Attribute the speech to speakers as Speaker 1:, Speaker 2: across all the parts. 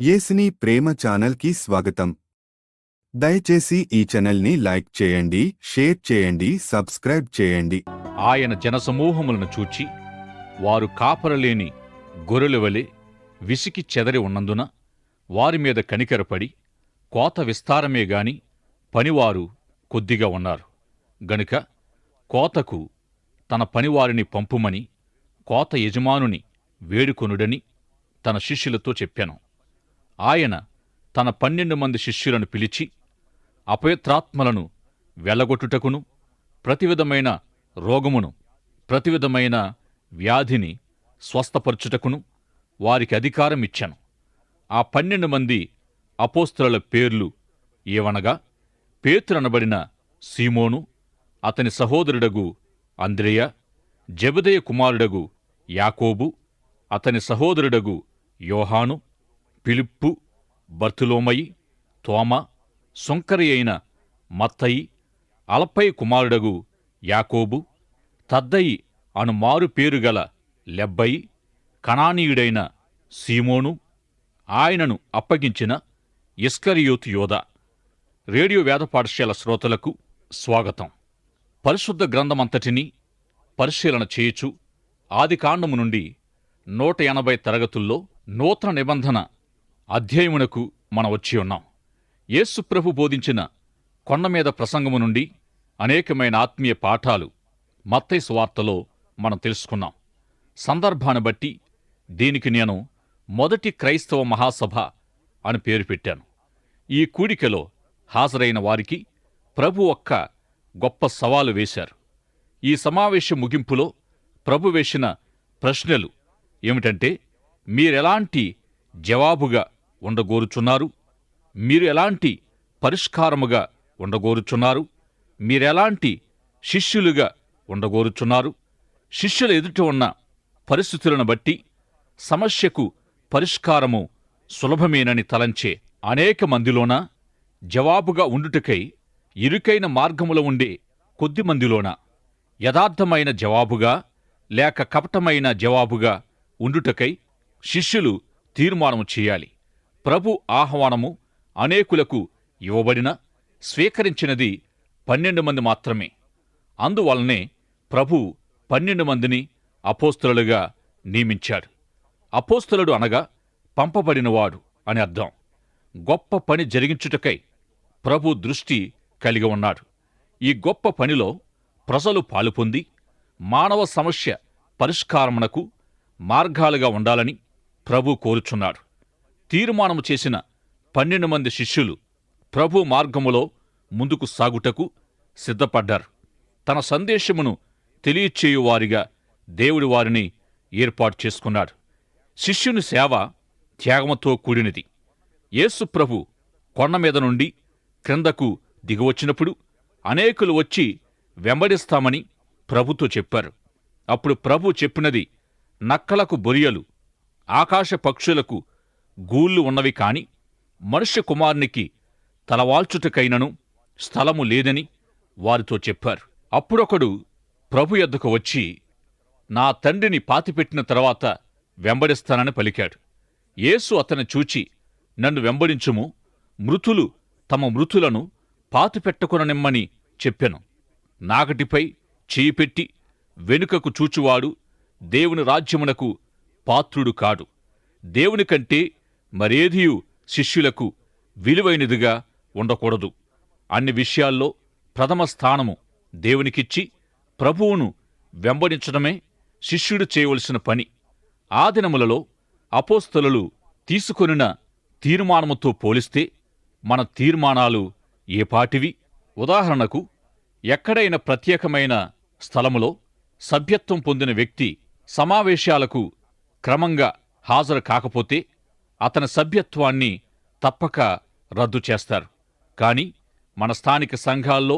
Speaker 1: యేసుని ప్రేమ ఛానల్కి స్వాగతం. దయచేసి ఈ ఛానల్ని లైక్ చేయండి, షేర్ చేయండి, సబ్స్క్రైబ్ చేయండి.
Speaker 2: ఆయన జనసమూహములను చూచి వారు కాపరలేని గొర్రెలవలె విసికి చెదరి ఉన్నందున వారిమీద కనికరపడి కోత విస్తారమే గాని పనివారు కొద్దిగా ఉన్నారు గనుక కోతకు తన పనివారిని పంపుమని కోత యజమానుని వేడుకొనుడని తన శిష్యులతో చెప్పాను. ఆయన తన 12 మంది శిష్యులను పిలిచి అపవిత్రాత్మలను వెళ్లగొట్టుటకును ప్రతివిధమైన రోగమును ప్రతివిధమైన వ్యాధిని స్వస్థపరచుటకును వారికి అధికారం ఇచ్చాను. ఆ 12 మంది అపోస్తలుల పేర్లు ఏవనగా, పేతురనబడిన సీమోను, అతని సహోదరుడగు అంద్రెయ, జెబెదయి కుమారుడగు యాకోబు, అతని సహోదరుడగు యోహాను, ఫిలిప్పు, బర్తులోమయి, తోమ, సుంకరి అయిన మత్తయి, అల్ఫయి కుమారుడగు యాకోబు, తద్దయి అను మారు పేరుగల లెబ్బయి, కనానీయుడైన సీమోను, ఆయనను అప్పగించిన ఇస్కరియోతు యోదా. రేడియో వేద పాఠశాల శ్రోతలకు స్వాగతం. పరిశుద్ధ గ్రంథమంతటినీ పరిశీలన చేయుచు ఆదికాండము నుండి 180 తరగతుల్లో నూతన నిబంధన అధ్యాయమునకు మనం వచ్చి ఉన్నాం. యేసుప్రభు బోధించిన కొండమీద ప్రసంగము నుండి అనేకమైన ఆత్మీయ పాఠాలు మత్తయి సువార్తలో మనం తెలుసుకున్నాం. సందర్భాన్ని బట్టి దీనికి నేను మొదటి క్రైస్తవ మహాసభ అని పేరు పెట్టాను. ఈ కూడికలో హాజరైన వారికి ప్రభు ఒక్క గొప్ప సవాలు వేశారు. ఈ సమావేశం ముగింపులో ప్రభు వేసిన ప్రశ్నలు ఏమిటంటే, మీరెలాంటి జవాబుగా ఉండగోరుచున్నారు? మీరు ఎలాంటి పరిష్కారముగా ఉండగోరుచున్నారు? మీరెలాంటి శిష్యులుగా ఉండగోరుచున్నారు? శిష్యుల ఎదుట ఉన్న పరిస్థితులను బట్టి సమస్యకు పరిష్కారము సులభమేనని తలంచే అనేక మందిలోన జవాబుగా ఉండుటకై ఇరుకైన మార్గములో ఉండే కొద్ది మందిలోన యథార్థమైన జవాబుగా లేక కపటమైన జవాబుగా ఉండుటకై శిష్యులు తీర్మానము చేయాలి. ప్రభు ఆహ్వానము అనేకులకు ఇవ్వబడిన స్వీకరించినది 12 మంది మాత్రమే. అందువలనే ప్రభు 12 మందిని అపోస్తలులుగా నియమించాడు. అపోస్తలుడు అనగా పంపబడినవాడు అని అర్థం. గొప్ప పని జరిగించుటకై ప్రభు దృష్టి కలిగి ఉన్నాడు. ఈ గొప్ప పనిలో ప్రజలు పాలుపొంది మానవ సమస్య పరిష్కారమునకు మార్గాలుగా ఉండాలని ప్రభు కోరుచున్నాడు. తీర్మానము చేసిన 12 మంది శిష్యులు ప్రభు మార్గములో ముందుకు సాగుటకు సిద్ధపడ్డారు. తన సందేశమును తెలియచేయువారిగా దేవుడి వారిని ఏర్పాటు చేసుకున్నాడు. శిష్యుని సేవ త్యాగముతో కూడినది. యేసు ప్రభు కొండమీద నుండి క్రిందకు దిగివచ్చినప్పుడు అనేకులు వచ్చి వెంబడిస్తామని ప్రభుతో చెప్పారు. అప్పుడు ప్రభు చెప్పినది, నక్కలకు బొరియలు, ఆకాశ పక్షులకు గూళ్ళు ఉన్నవి కాని మనుష్య కుమారునికి తలవాల్చుటకైనను స్థలము లేదని వారితో చెప్పారు. అప్పుడొకడు ప్రభు యొద్దకు వచ్చి, నా తండ్రిని పాతిపెట్టిన తర్వాత వెంబడిస్తానని పలికాడు. యేసు అతని చూచి, నన్ను వెంబడించుము, మృతులు తమ మృతులను పాతిపెట్టుకొననిమ్మని చెప్పెను. నాగటిపై చేయి పెట్టి వెనుకకు చూచువాడు దేవుని రాజ్యమునకు పాత్రుడు కాడు. దేవుని కంటే మరేదియు శిష్యులకు విలువైనదిగా ఉండకూడదు. అన్ని విషయాల్లో ప్రథమ స్థానము దేవునికిచ్చి ప్రభువును వెంబడించడమే శిష్యుడు చేయవలసిన పని. ఆ దినములలో అపోస్తలులు తీసుకొనిన తీర్మానముతో పోలిస్తే మన తీర్మానాలు ఏపాటివి? ఉదాహరణకు, ఎక్కడైనా ప్రత్యేకమైన స్థలములో సభ్యత్వం పొందిన వ్యక్తి సమావేశాలకు క్రమంగా హాజరు కాకపోతే అతని సభ్యత్వాన్ని తప్పక రద్దు చేస్తారు. కాని మన స్థానిక సంఘాల్లో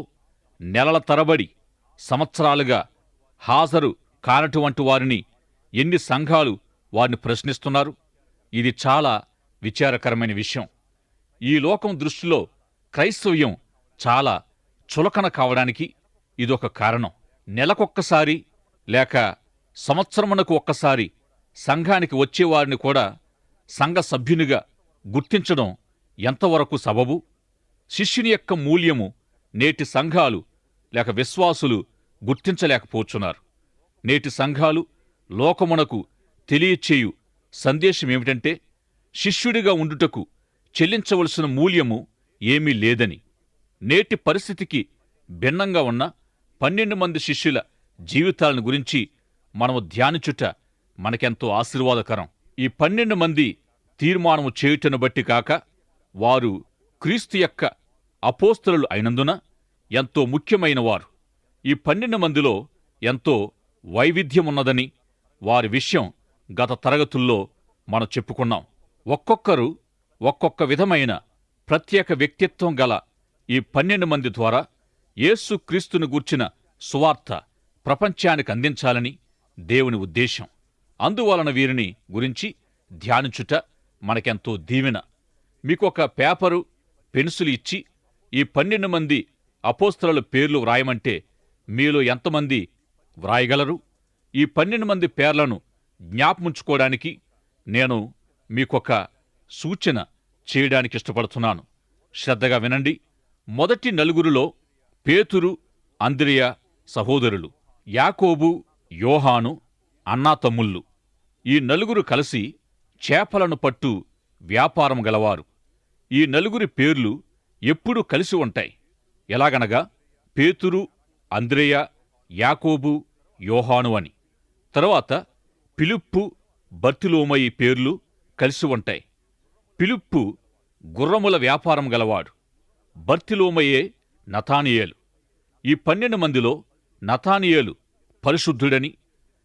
Speaker 2: నెలల తరబడి సంవత్సరాలుగా హాజరు కానటువంటి వారిని ఎన్ని సంఘాలు వారిని ప్రశ్నిస్తున్నారు? ఇది చాలా విచారకరమైన విషయం. ఈ లోకం దృష్టిలో క్రైస్తవ్యం చాలా చులకన కావడానికి ఇదొక కారణం. నెలకొక్కసారి లేక సంవత్సరమునకు ఒక్కసారి సంఘానికి వచ్చేవారిని కూడా సంఘ సభ్యునిగా గుర్తించడం ఎంతవరకు సబబు? శిష్యుని యొక్క మూల్యము నేటి సంఘాలు లేక విశ్వాసులు గుర్తించలేకపోతున్నారు. నేటి సంఘాలు లోకమునకు తెలియచేయు సందేశమేమిటంటే, శిష్యుడిగా ఉండుటకు చెల్లించవలసిన మూల్యము ఏమీ లేదని. నేటి పరిస్థితికి భిన్నంగా ఉన్న 12 మంది శిష్యుల జీవితాలను గురించి మనము ధ్యానించుట మనకెంతో ఆశీర్వాదకరం. ఈ 12 మంది తీర్మానము చేయుటను బట్టి కాక, వారు క్రీస్తు యొక్క అపోస్తలులు అయినందున ఎంతో ముఖ్యమైన వారు. ఈ 12 మందిలో ఎంతో వైవిధ్యమున్నదని వారి విషయం గత తరగతుల్లో మనం చెప్పుకున్నాం. ఒక్కొక్కరు ఒక్కొక్క విధమైన ప్రత్యేక వ్యక్తిత్వం గల ఈ 12 మంది ద్వారా యేసు క్రీస్తును గూర్చిన సువార్త ప్రపంచానికి అందించాలని దేవుని ఉద్దేశం. అందువలన వీరిని గురించి ధ్యానించుట మనకెంతో దీవెన. మీకొక పేపరు, పెన్సిల్ ఇచ్చి ఈ 12 మంది అపోస్తలుల పేర్లు వ్రాయమంటే మీలో ఎంతమంది వ్రాయగలరు? ఈ 12 మంది పేర్లను జ్ఞాపముంచుకోవడానికి నేను మీకొక సూచన చేయడానికి ఇష్టపడుతున్నాను. శ్రద్ధగా వినండి. మొదటి నలుగురిలో పేతురు, అంద్రెయ సహోదరులు, యాకోబు, యోహాను అన్నాతమ్ముళ్ళు. ఈ నలుగురు కలిసి చేపలను పట్టు వ్యాపారం గలవారు. ఈ నలుగురి పేర్లు ఎప్పుడూ కలిసి ఉంటాయి. ఎలాగనగా పేతురు, అంద్రెయ, యాకోబు, యోహాను అని. తరువాత ఫిలిప్పు, బర్తిలోమయి పేర్లు కలిసి ఉంటాయి. ఫిలిప్పు గుర్రముల వ్యాపారం గలవాడు. బర్తిలోమయే నతానియేలు. ఈ 12 మందిలో నతానియేలు పరిశుద్ధుడని,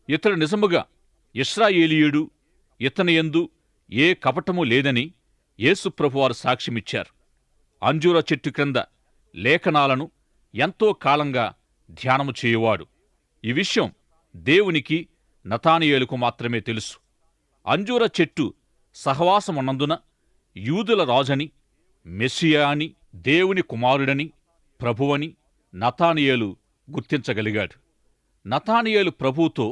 Speaker 2: ఇతడు నిజముగా ఇశ్రాయేలీయుడు, ఇతని యందు ఏ కపటము లేదని యేసుప్రభువారు సాక్ష్యమిచ్చారు. అంజూర చెట్టు క్రింద లేఖనాలను ఎంతో కాలంగా ధ్యానము చేయువాడు. ఈ విషయం దేవునికి, నతానియేలుకు మాత్రమే తెలుసు. అంజూర చెట్టు సహవాసమున్నందున యూదుల రాజని, మెస్సియా అని, దేవుని కుమారుడని, ప్రభువని నతానియేలు గుర్తించగలిగాడు. నతానియేలు ప్రభువుతో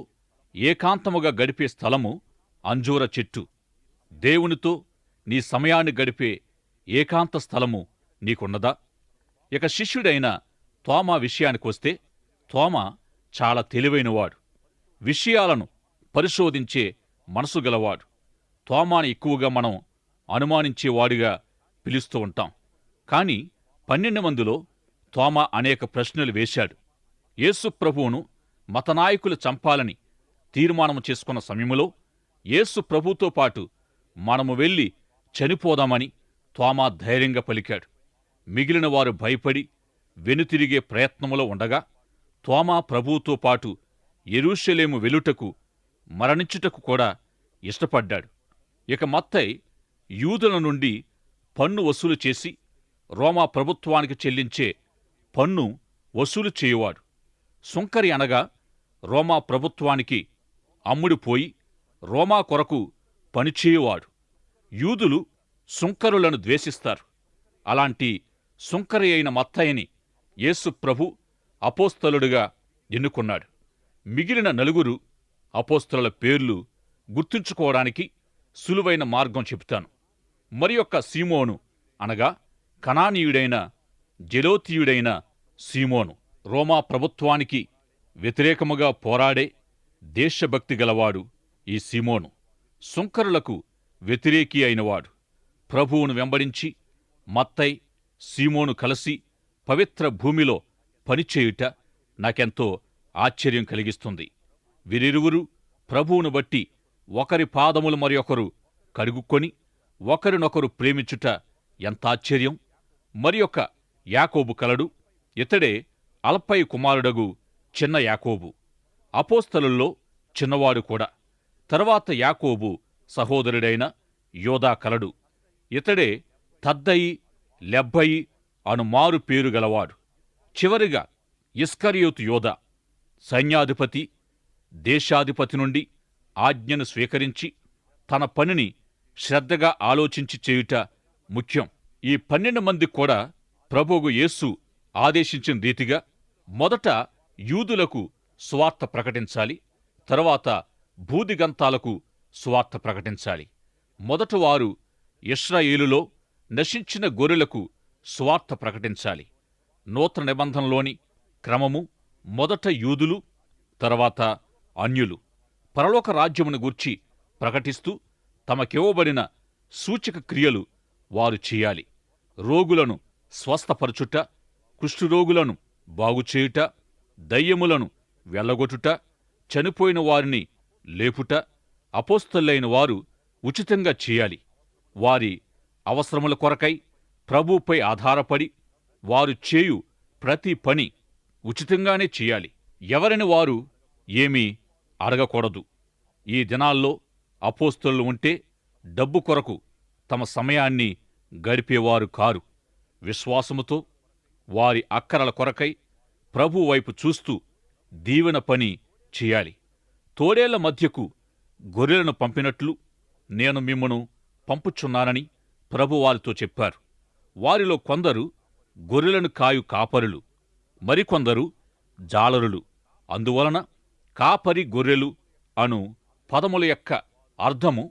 Speaker 2: ఏకాంతముగా గడిపే స్థలము అంజూర చెట్టు. దేవునితో నీ సమయాన్ని గడిపే ఏకాంత స్థలము నీకున్నదా? ఇక శిష్యుడైన తోమా విషయానికొస్తే, తోమా చాలా తెలివైనవాడు. విషయాలను పరిశోధించే మనసు గలవాడు. తోమాని ఎక్కువగా మనం అనుమానించేవాడిగా పిలుస్తూ ఉంటాం. కాని 12 మందిలో తోమా అనేక ప్రశ్నలు వేశాడు. యేసు ప్రభువును మతనాయకులు చంపాలని తీర్మానం చేసుకున్న సమయంలో యేసు ప్రభుతో పాటు మనము వెళ్ళి చనిపోదామని తోమా ధైర్యంగా పలికాడు. మిగిలిన వారు భయపడి వెనుతిరిగే ప్రయత్నములో ఉండగా తోమా ప్రభువుతో పాటు యెరూషలేము వెలుటకు, మరణించుటకు కూడా ఇష్టపడ్డాడు. ఇక మత్తయి యూదుల నుండి పన్ను వసూలు చేసి రోమా ప్రభుత్వానికి చెల్లించే పన్ను వసూలు చేయువాడు. సుంకరి అనగా రోమా ప్రభుత్వానికి అమ్ముడిపోయి రోమా కొరకు పనిచేయువాడు. యూదులు సుంకరులను ద్వేషిస్తారు. అలాంటి సుంకరి అయిన మత్తయిని యేసు ప్రభు అపోస్తలుడిగా ఎన్నుకున్నాడు. మిగిలిన నలుగురు అపోస్తలుల పేర్లు గుర్తుంచుకోవడానికి సులువైన మార్గం చెబుతాను. మరియొక్క సీమోను అనగా కనానీయుడైన జెలోతీయుడైన సీమోను, రోమా ప్రభుత్వానికి వ్యతిరేకముగా పోరాడే దేశభక్తి గలవాడు ఈ సీమోను. సుంకరులకు వ్యతిరేకి అయినవాడు. ప్రభువును వెంబడించి మత్తయి, సీమోను కలిసి పవిత్ర భూమిలో పనిచేయుట నాకెంతో ఆశ్చర్యం కలిగిస్తుంది. వీరిరువురు ప్రభువును బట్టి ఒకరి పాదములు మరియొకరు కడుగుకొని ఒకరినొకరు ప్రేమించుట ఎంత ఆశ్చర్యం! మరియొక యాకోబు కలడు. ఇతడే అల్పయి కుమారుడగు చిన్న యాకోబు, అపోస్తలుల్లో చిన్నవాడు కూడా. తర్వాత యాకోబు సహోదరుడైన యోదా కలడు. ఇతడే తద్దయి, లెబ్బయి అను మారు పేరు గలవాడు. చివరిగా ఇస్కరియోతు యోదా, సైన్యాధిపతి, దేశాధిపతి నుండి ఆజ్ఞను స్వీకరించి తన పనిని శ్రద్ధగా ఆలోచించి చేయుట ముఖ్యం. ఈ 12 మంది కూడా ప్రభువు యేసు ఆదేశించిన రీతిగా మొదట యూదులకు సువార్త ప్రకటించాలి. తరువాత భూదిగంతాలకు సువార్త ప్రకటించాలి. మొదట వారు ఇశ్రాయేలులో నశించిన గొర్రెలకు సువార్త ప్రకటించాలి. నూతన నిబంధనలోని క్రమము మొదట యూదులు, తర్వాత అన్యులు పరలోక రాజ్యమును గూర్చి ప్రకటిస్తూ తమకివ్వబడిన సూచక క్రియలు వారు చేయాలి. రోగులను స్వస్థపరచుట, కుష్ఠరోగులను బాగుచేయుట, దయ్యములను వెళ్ళగొట్టుట, చనిపోయిన వారిని లేపుట అపోస్తలులైన వారు ఉచితంగా చేయాలి. వారి అవసరముల కొరకై ప్రభువుపై ఆధారపడి వారు చేయు ప్రతి పని ఉచితంగానే చేయాలి. ఎవరిని వారు ఏమీ అడగకూడదు. ఈ దినాల్లో అపోస్తలులు ఉంటే డబ్బు కొరకు తమ సమయాన్ని గడిపేవారు కారు. విశ్వాసముతో వారి అక్కరల కొరకై ప్రభు వైపు చూస్తూ దీవెన పని చేయాలి. తోడేళ్ల మధ్యకు గొర్రెలను పంపినట్లు నేను మిమ్మును పంపుచున్నానని ప్రభు వారితో చెప్పారు. వారిలో కొందరు గొర్రెలను కాయు కాపరులు, మరికొందరు జాలరులు. అందువలన కాపరి గొర్రెలు అను పదముల యొక్క అర్థము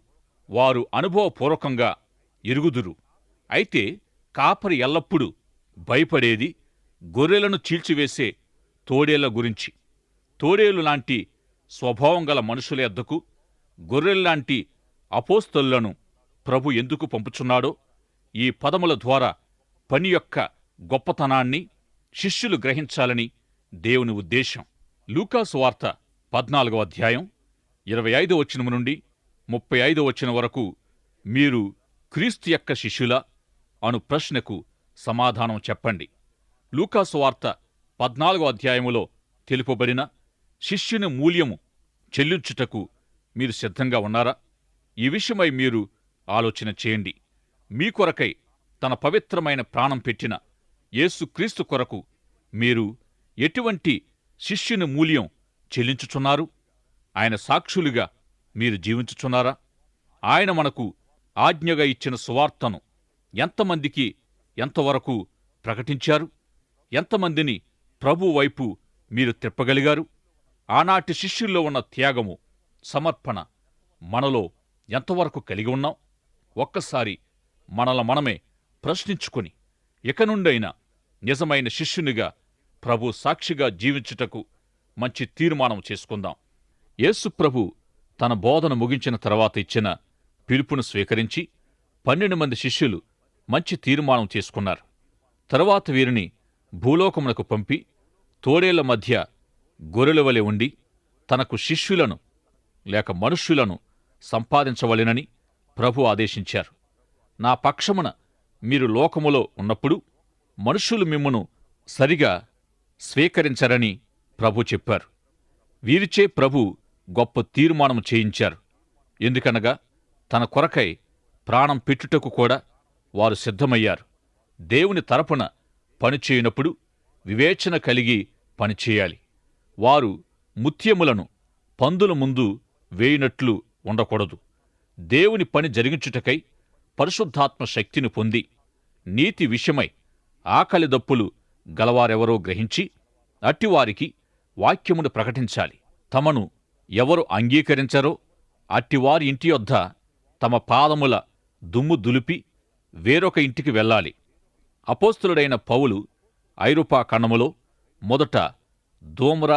Speaker 2: వారు అనుభవపూర్వకంగా ఎరుగుదురు. అయితే కాపరి ఎల్లప్పుడూ భయపడేది గొర్రెలను చీల్చివేసే తోడేళ్ల గురించి. తోడేలు లాంటి స్వభావం గల మనుషుల యొద్దకు గొర్రెల్లాంటి అపోస్తలులను ప్రభు ఎందుకు పంపుచున్నాడో ఈ పదముల ద్వారా పని యొక్క గొప్పతనాన్ని శిష్యులు గ్రహించాలని దేవుని ఉద్దేశం. లూకాసు వార్త 14వ అధ్యాయం 25వ వచనము నుండి 35వ వచనం వరకు మీరు క్రీస్తు యొక్క శిష్యులా అను ప్రశ్నకు సమాధానం చెప్పండి. లూకాసు వార్త 14వ అధ్యాయములో తెలుపబడిన శిష్యుని మూల్యము చెల్లించుటకు మీరు సిద్ధంగా ఉన్నారా? ఈ విషయమై మీరు ఆలోచన చేయండి. మీ కొరకై తన పవిత్రమైన ప్రాణం పెట్టిన యేసుక్రీస్తు కొరకు మీరు ఎటువంటి శిష్యుని మూల్యం చెల్లించుచున్నారు? ఆయన సాక్షులుగా మీరు జీవించుచున్నారా? ఆయన మనకు ఆజ్ఞగా ఇచ్చిన సువార్తను ఎంతమందికి ఎంతవరకు ప్రకటించారు? ఎంతమందిని ప్రభు వైపు మీరు తిప్పగలిగారు? ఆనాటి శిష్యుల్లో ఉన్న త్యాగము, సమర్పణ మనలో ఎంతవరకు కలిగి ఉన్నాం? ఒక్కసారి మనమే ప్రశ్నించుకొని ఇక నుండైనా నిజమైన శిష్యునిగా ప్రభు సాక్షిగా జీవించుటకు మంచి తీర్మానం చేసుకుందాం. యేసు ప్రభు తన బోధన ముగించిన తర్వాత ఇచ్చిన పిలుపును స్వీకరించి 12 మంది శిష్యులు మంచి తీర్మానం చేసుకున్నారు. తరువాత వీరిని భూలోకమునకు పంపి తోడేళ్ల మధ్య గొర్రెల వలె ఉండి తనకు శిష్యులను లేక మనుష్యులను సంపాదించవలెనని ప్రభు ఆదేశించారు. నా పక్షమున మీరు లోకములో ఉన్నప్పుడు మనుష్యులు మిమ్మును సరిగా స్వీకరించరని ప్రభు చెప్పారు. వీరిచే ప్రభు గొప్ప తీర్మానం చేయించారు. ఎందుకనగా తన కొరకై ప్రాణం పెట్టుటకు కూడా వారు సిద్ధమయ్యారు. దేవుని తరపున పనిచేయనప్పుడు వివేచన కలిగి పనిచేయాలి. వారు ముత్యములను పందుల ముందు వేయినట్లు ఉండకూడదు. దేవుని పని జరిగించుటకై పరిశుద్ధాత్మ శక్తిని పొంది నీతి విషయమై ఆకలి దప్పులు గలవారెవరో గ్రహించి అట్టివారికి వాక్యమును ప్రకటించాలి. తమను ఎవరు అంగీకరించరో అట్టివారి ఇంటి యొద్ద తమ పాదముల దుమ్ము దులిపి వేరొక ఇంటికి వెళ్ళాలి. అపోస్తలుడైన పౌలు ఐరోపా ఖండములో మొదట ధూమ్ర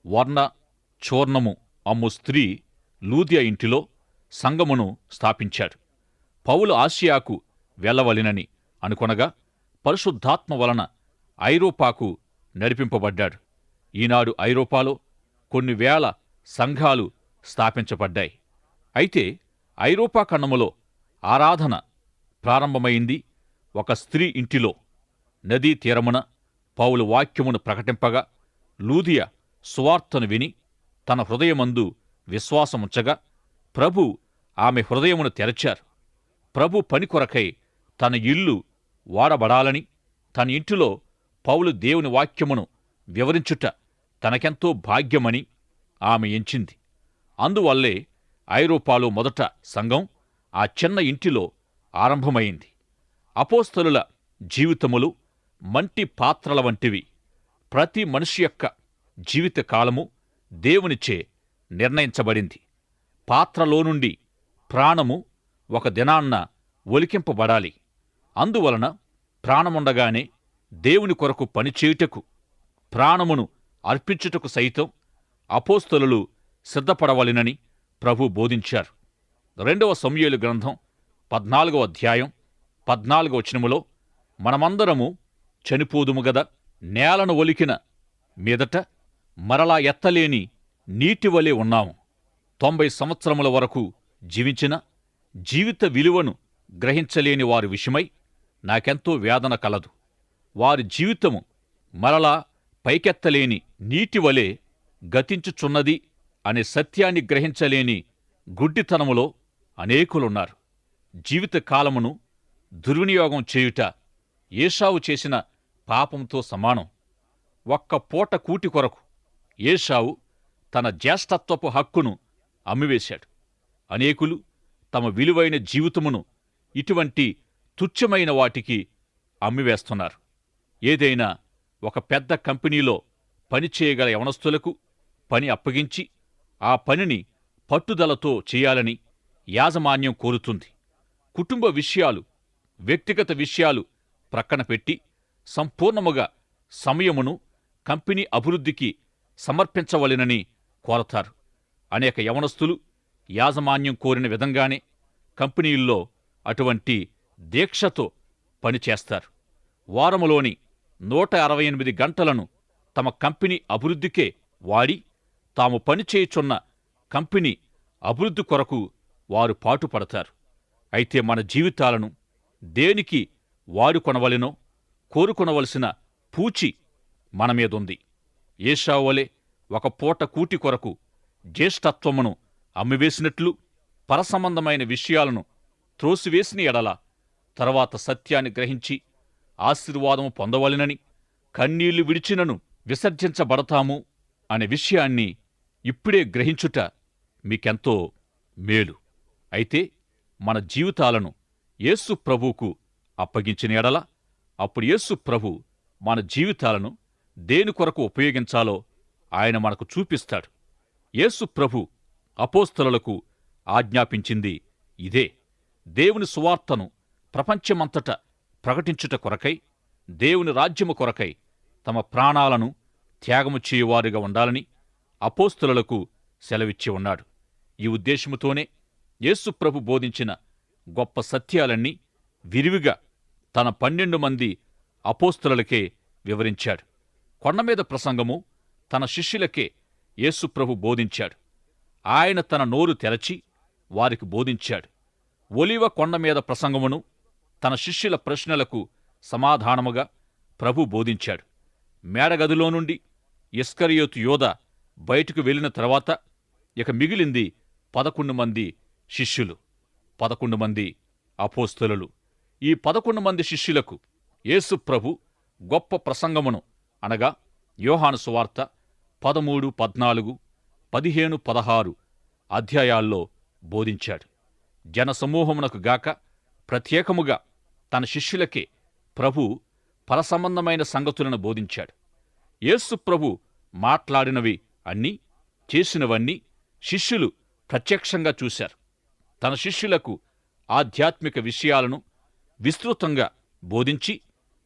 Speaker 2: వర్ణ చూర్ణము అమ్ము స్త్రీ లూదియ ఇంటిలో సంఘమును స్థాపించాడు. పౌలు ఆసియాకు వెళ్ళవలెనని అనుకొనగా పరిశుద్ధాత్మ వలన ఐరోపాకు నడిపింపబడ్డాడు. ఈనాడు ఐరోపాలో కొన్ని వేల సంఘాలు స్థాపించబడ్డాయి. అయితే ఐరోపా ఖండములో ఆరాధన ప్రారంభమైంది ఒక స్త్రీ ఇంటిలో. నదీ తీరమున పౌలు వాక్యమును ప్రకటింపగా లూదియ సువార్తను విని తన హృదయమందు విశ్వాసముంచగా ప్రభు ఆమె హృదయమును తెరచారు. ప్రభు పని కొరకై తన ఇల్లు వాడబడాలని తన ఇంటిలో పౌలు దేవుని వాక్యమును వివరించుట తనకెంతో భాగ్యమని ఆమె ఎంచింది. అందువల్లే ఐరోపాలో మొదట సంఘం ఆ చిన్న ఇంటిలో ఆరంభమైంది. అపోస్తలుల జీవితములు మంటి పాత్రల వంటివి. ప్రతి మనిషి యొక్క జీవితకాలము దేవునిచే నిర్ణయించబడింది. పాత్రలో నుండి ప్రాణము ఒక దినాన్న ఒలికింపబడాలి. అందువలన ప్రాణముండగానే దేవుని కొరకు పనిచేయుటకు, ప్రాణమును అర్పించుటకు సైతం అపోస్తలులు సిద్ధపడవలెనని ప్రభు బోధించారు. 2వ సమూయేలు గ్రంథం 14వ అధ్యాయం 14వ వచనములో, మనమందరము చనిపోదుము గదా, నేలను ఒలికిన మీదట మరలా ఎత్తలేని నీటివలే ఉన్నాము. 90 సంవత్సరముల వరకు జీవించిన జీవిత విలువను గ్రహించలేని వారి విషయమై నాకెంతో వేదన కలదు. వారి జీవితము మరలా పైకెత్తలేని నీటివలే గతించుచున్నది అనే సత్యాన్ని గ్రహించలేని గుడ్డితనములో అనేకులున్నారు. జీవితకాలమును దుర్వినియోగం చేయుట ఏశావు చేసిన పాపంతో సమానం. ఒక్క పూట కూటి కొరకు ఏశావు తన జ్యేష్ఠత్వపు హక్కును అమ్మివేశాడు. అనేకులు తమ విలువైన జీవితమును ఇటువంటి తుచ్చమైన వాటికి అమ్మివేస్తున్నారు. ఏదైనా ఒక పెద్ద కంపెనీలో పనిచేయగల యవనస్తులకు పని అప్పగించి ఆ పనిని పట్టుదలతో చేయాలని యాజమాన్యం కోరుతుంది. కుటుంబ విషయాలు, వ్యక్తిగత విషయాలు ప్రక్కన పెట్టి సంపూర్ణముగా సమయమును కంపెనీ అభివృద్ధికి సమర్పించవలెనని కోరతారు. అనేక యవనస్తులు యాజమాన్యం కోరిన విధంగానే కంపెనీల్లో అటువంటి దీక్షతో పనిచేస్తారు. వారములోని 168 గంటలను తమ కంపెనీ అభివృద్ధికే వాడి, తాము పనిచేయుచున్న కంపెనీ అభివృద్ధి కొరకు వారు పాటుపడతారు. అయితే మన జీవితాలను దేనికి వాడుకొనవలెనో కోరుకొనవలసిన పూచి మనమీదుంది. ఏశావు వలె ఒక పూట కూటి కొరకు జ్యేష్ఠత్వమును అమ్మివేసినట్లు పరసంబంధమైన విషయాలను త్రోసివేసిన ఎడల తర్వాత సత్యాన్ని గ్రహించి ఆశీర్వాదము పొందవలెనని కన్నీళ్లు విడిచినను విసర్జించబడతాము అనే విషయాన్ని ఇప్పుడే గ్రహించుట మీకెంతో మేలు. అయితే మన జీవితాలను యేసు ప్రభువుకు అప్పగించిన ఎడల అప్పుడు యేసు ప్రభు మన జీవితాలను దేని కొరకు ఉపయోగించాలో ఆయన మనకు చూపిస్తాడు. యేసు ప్రభు అపోస్తలులకు ఆజ్ఞాపించింది ఇదే. దేవుని సువార్తను ప్రపంచమంతట ప్రకటించుట కొరకై, దేవుని రాజ్యము కొరకై తమ ప్రాణాలను త్యాగము చేయువారుగా ఉండాలని అపోస్తలులకు సెలవిచ్చి ఉన్నాడు. ఈ ఉద్దేశముతోనే యేసు ప్రభు బోధించిన గొప్ప సత్యాలన్నీ విరివిగా తన 12 మంది అపోస్తలులకే వివరించాడు. కొండమీద ప్రసంగము తన శిష్యులకే యేసు ప్రభు బోధించాడు. ఆయన తన నోరు తెరచి వారికి బోధించాడు. ఒలీవ కొండమీద ప్రసంగమును తన శిష్యుల ప్రశ్నలకు సమాధానముగా ప్రభు బోధించాడు. మేడగదిలో నుండి ఇస్కరియోతు యోధ బయటకు వెళ్లిన తర్వాత ఇక మిగిలింది 11 మంది శిష్యులు, 11 మంది అపోస్తలులు. ఈ 11 మంది శిష్యులకు యేసు ప్రభు గొప్ప ప్రసంగమును అనగా యోహాను సువార్త 13, 14, 15, 16 అధ్యాయాల్లో బోధించాడు. జనసమూహమునకు గాక ప్రత్యేకముగా తన శిష్యులకే ప్రభు పరసంబంధమైన సంగతులను బోధించాడు. యేసు ప్రభు మాట్లాడినవి అన్నీ, చేసినవన్నీ శిష్యులు ప్రత్యక్షంగా చూశారు. తన శిష్యులకు ఆధ్యాత్మిక విషయాలను విస్తృతంగా బోధించి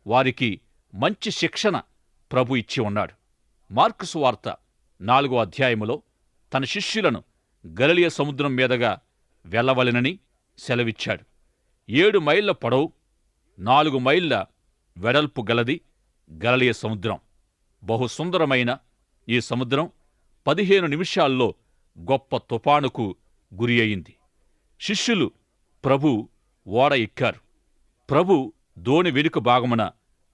Speaker 2: వారికి మంచి శిక్షణ ప్రభు ఇచ్చి ఉన్నాడు. మార్కు సువార్త 4వ అధ్యాయములో తన శిష్యులను గలిలయ సముద్రం మీదుగా వెళ్ళవలెనని సెలవిచ్చాడు. 7 మైళ్ళ పొడవు, 4 మైళ్ళ వెడల్పు గలది గలిలయ సముద్రం. బహుసుందరమైన ఈ సముద్రం 15 నిమిషాల్లో గొప్ప తుఫానుకు గురి అయింది. శిష్యులు ప్రభు ఓడ ఎక్కారు. ప్రభు దోణి వెనుక భాగమున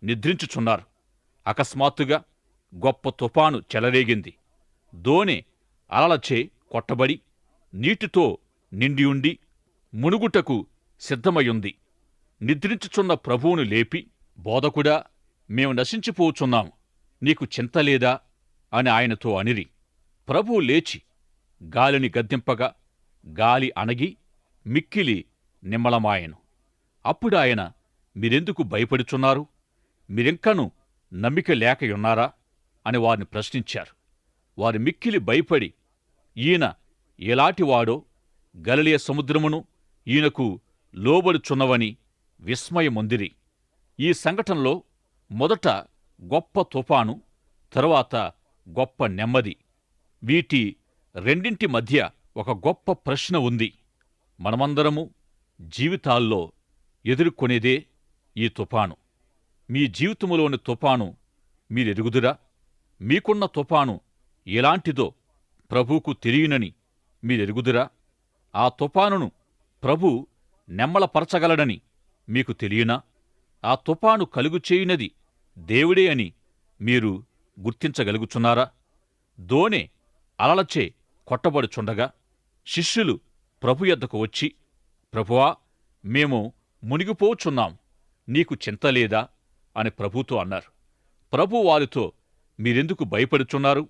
Speaker 2: నిద్రించుచున్నారు. అకస్మాత్తుగా గొప్ప తుఫాను చెలరేగింది. దోణి అలలచే కొట్టబడి నీటితో నిండియుండి మునుగుటకు సిద్ధమయ్యుంది. నిద్రించుచున్న ప్రభువును లేపి, బోధకుడా, మేము నశించిపోచున్నాము, నీకు చింతలేదా అని ఆయనతో అనిరి. ప్రభువు లేచి గాలిని గద్దింపగా గాలి అణగి మిక్కిలి నిమ్మళమాయెను. అప్పుడాయన, మీరెందుకు భయపడుచున్నారు? మీరింకనూ నమ్మిక లేకయున్నారా అని వారిని ప్రశ్నించారు. వారు మిక్కిలి భయపడి, ఈయన ఎలాంటివాడో, గలిలయ సముద్రమును ఈయనకు లోబడుచున్నవని విస్మయమొందిరి. ఈ సంఘటనలో మొదట గొప్ప తుఫాను, తరువాత గొప్ప నెమ్మది. వీటి రెండింటి మధ్య ఒక గొప్ప ప్రశ్న ఉంది. మనమందరము జీవితాల్లో ఎదుర్కొనేదే ఈ తుఫాను. మీ జీవితములోని తుఫాను మీరెరుగుదురా? మీకున్న తుఫాను ఎలాంటిదో ప్రభువుకు తెలియనని మీరెరుగుదురా? ఆ తుఫానును ప్రభు నెమ్మలపరచగలడని మీకు తెలియనా? ఆ తుఫాను కలుగుచేయునది దేవుడే అని మీరు గుర్తించగలుగుచున్నారా? దోణె అలలచే కొట్టబడుచుండగా శిష్యులు ప్రభు యొద్దకు వచ్చి, ప్రభువా, మేము మునిగిపోచున్నాం, నీకు చింతలేదా అని ప్రభుతో అన్నారు. ప్రభు వారితో, మీరెందుకు భయపడుచున్నారు?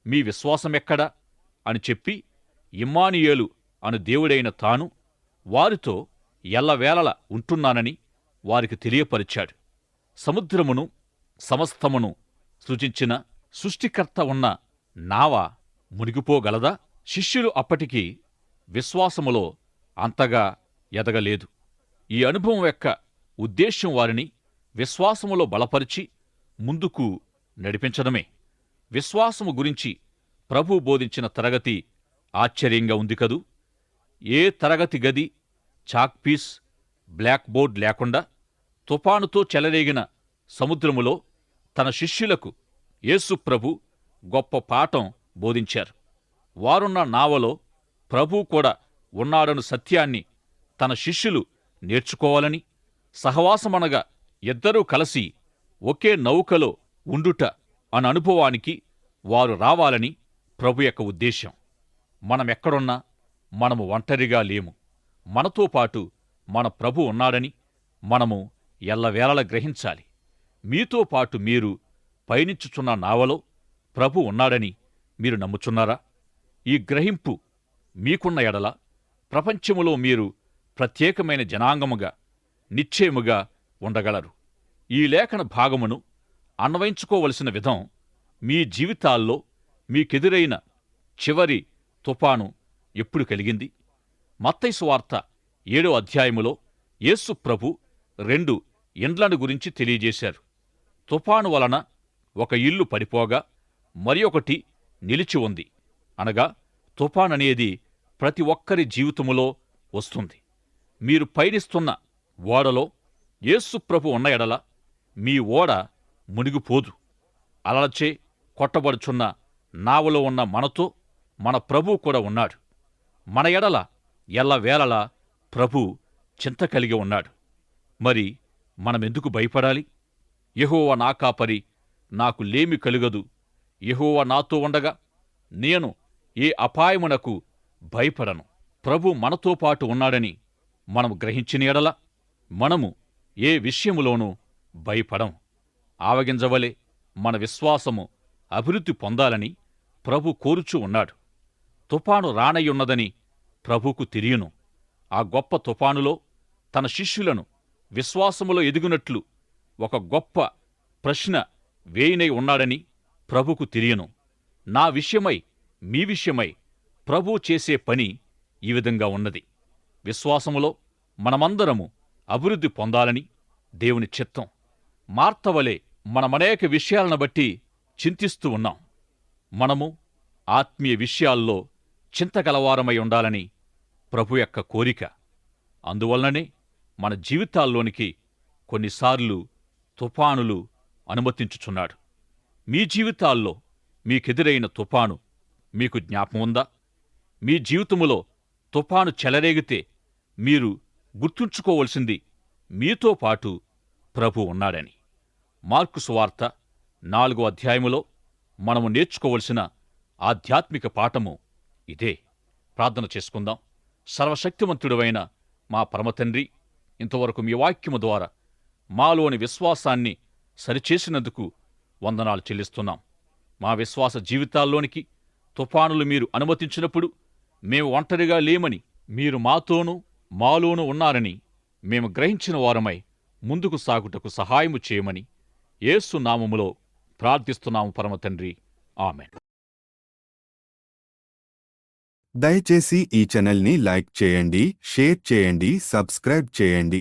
Speaker 2: మీ విశ్వాసమెక్కడా అని చెప్పి ఇమ్మానుయేలు అను దేవుడైన తాను వారితో ఎల్లవేళలా ఉంటున్నానని వారికి తెలియపరిచాడు. సముద్రమును సమస్తమును సృజించిన సృష్టికర్త ఉన్న నావ మునిగిపోగలదా? శిష్యులు అప్పటికి విశ్వాసములో అంతగా ఎదగలేదు. ఈ అనుభవం యొక్క ఉద్దేశ్యం వారిని విశ్వాసములో బలపరిచి ముందుకు నడిపించడమే. విశ్వాసము గురించి ప్రభు బోధించిన తరగతి ఆశ్చర్యంగా ఉంది కదూ. ఏ తరగతి గది, చాక్పీస్, బ్లాక్ బోర్డ్ లేకుండా తుఫానుతో చెలరేగిన సముద్రములో తన శిష్యులకు యేసు ప్రభు గొప్ప పాఠం బోధించారు. వారున్న నావలో ప్రభు కూడా ఉన్నాడను సత్యాన్ని తన శిష్యులు నేర్చుకోవాలని, సహవాసమనగా ఇద్దరూ కలిసి ఒకే నౌకలో ఉండుట అన్న అనుభవానికి వారు రావాలని ప్రభు యొక్క ఉద్దేశ్యం. మనమెక్కడున్నా మనము ఒంటరిగా లేము. మనతో పాటు మన ప్రభు ఉన్నాడని మనము ఎల్లవేళలా గ్రహించాలి. మీతో పాటు మీరు పయనించుచున్న నావలో ప్రభు ఉన్నాడని మీరు నమ్ముచున్నారా? ఈ గ్రహింపు మీకున్న ఎడల ప్రపంచములో మీరు ప్రత్యేకమైన జనాంగముగా నిశ్చయముగా ఉండగలరు. ఈ లేఖన భాగమును అన్వయించుకోవలసిన విధం మీ జీవితాల్లో మీకెదురైన చివరి తుఫాను ఎప్పుడు కలిగింది? మత్తయి సువార్త 7వ అధ్యాయములో యేసు ప్రభు 2 ఇండ్లను గురించి తెలియజేశారు. తుఫాను వలన ఒక ఇల్లు పడిపోగా మరి ఒకటి నిలిచి ఉంది. అనగా తుఫాననేది ప్రతి ఒక్కరి జీవితములో వస్తుంది. మీరు పయనిస్తున్న ఓడలో యేసు ప్రభు ఉన్న ఎడల మీ ఓడ మునిగిపోదు. అలలచే కొట్టబడుచున్న నావలో ఉన్న మనతో మన ప్రభు కూడా ఉన్నాడు. మన ఎడల ఎల్లవేళలా ప్రభు చింత కలిగి ఉన్నాడు. మరి మనమెందుకు భయపడాలి? యెహోవా నా కాపరి, నాకు లేమి కలుగదు. యెహోవా నాతో ఉండగా నేను ఏ అపాయమునకు భయపడను. ప్రభు మనతో పాటు ఉన్నాడని మనము గ్రహించిన ఎడల మనము ఏ విషయములోనూ భయపడం. ఆవగింజవలే మన విశ్వాసము అభివృద్ధి పొందాలని ప్రభు కోరుచూ ఉన్నాడు. తుఫాను రానయ్యున్నదని ప్రభుకు తెలియను. ఆ గొప్ప తుఫానులో తన శిష్యులను విశ్వాసములో ఎదుగునట్లు ఒక గొప్ప ప్రశ్న వేయనై ఉన్నాడని ప్రభుకు తెలియను. నా విషయమై, మీ విషయమై ప్రభు చేసే పని ఈ విధంగా ఉన్నది. విశ్వాసములో మనమందరము అభివృద్ధి పొందాలని దేవుని చిత్తం. మార్తవలే మనమనేక విషయాలను బట్టి చింతిస్తూ ఉన్నాం. మనము ఆత్మీయ విషయాల్లో చింతగలవారమై ఉండాలని ప్రభు యొక్క కోరిక. అందువల్లనే మన జీవితాల్లోనికి కొన్నిసార్లు తుఫానులు అనుమతించుచున్నాడు. మీ జీవితాల్లో మీకెదురైన తుఫాను మీకు జ్ఞాపకముందా? మీ జీవితములో తుఫాను చెలరేగితే మీరు గుర్తుంచుకోవలసింది మీతో పాటు ప్రభు ఉన్నాడని. మార్కు సువార్త 4వ అధ్యాయములో మనము నేర్చుకోవలసిన ఆధ్యాత్మిక పాఠము ఇదే. ప్రార్థన చేసుకుందాం. సర్వశక్తిమంతుడవైన మా పరమతండ్రి, ఇంతవరకు మీ వాక్యము ద్వారా మాలోని విశ్వాసాన్ని సరిచేసినందుకు వందనాలు చెల్లిస్తున్నాం. మా విశ్వాస జీవితాల్లోనికి తుఫానులు మీరు అనుమతించినప్పుడు మేము ఒంటరిగా లేమని, మీరు మాతోనూ మాలోనూ ఉన్నారని మేము గ్రహించిన వారమై ముందుకు సాగుటకు సహాయము చేయమని యేసు నామములో ప్రార్థిస్తున్నాము పరమతండ్రి. ఆమేన్.
Speaker 1: దయచేసి ఈ ఛానల్ని లైక్ చేయండి, షేర్ చేయండి, సబ్స్క్రైబ్ చేయండి.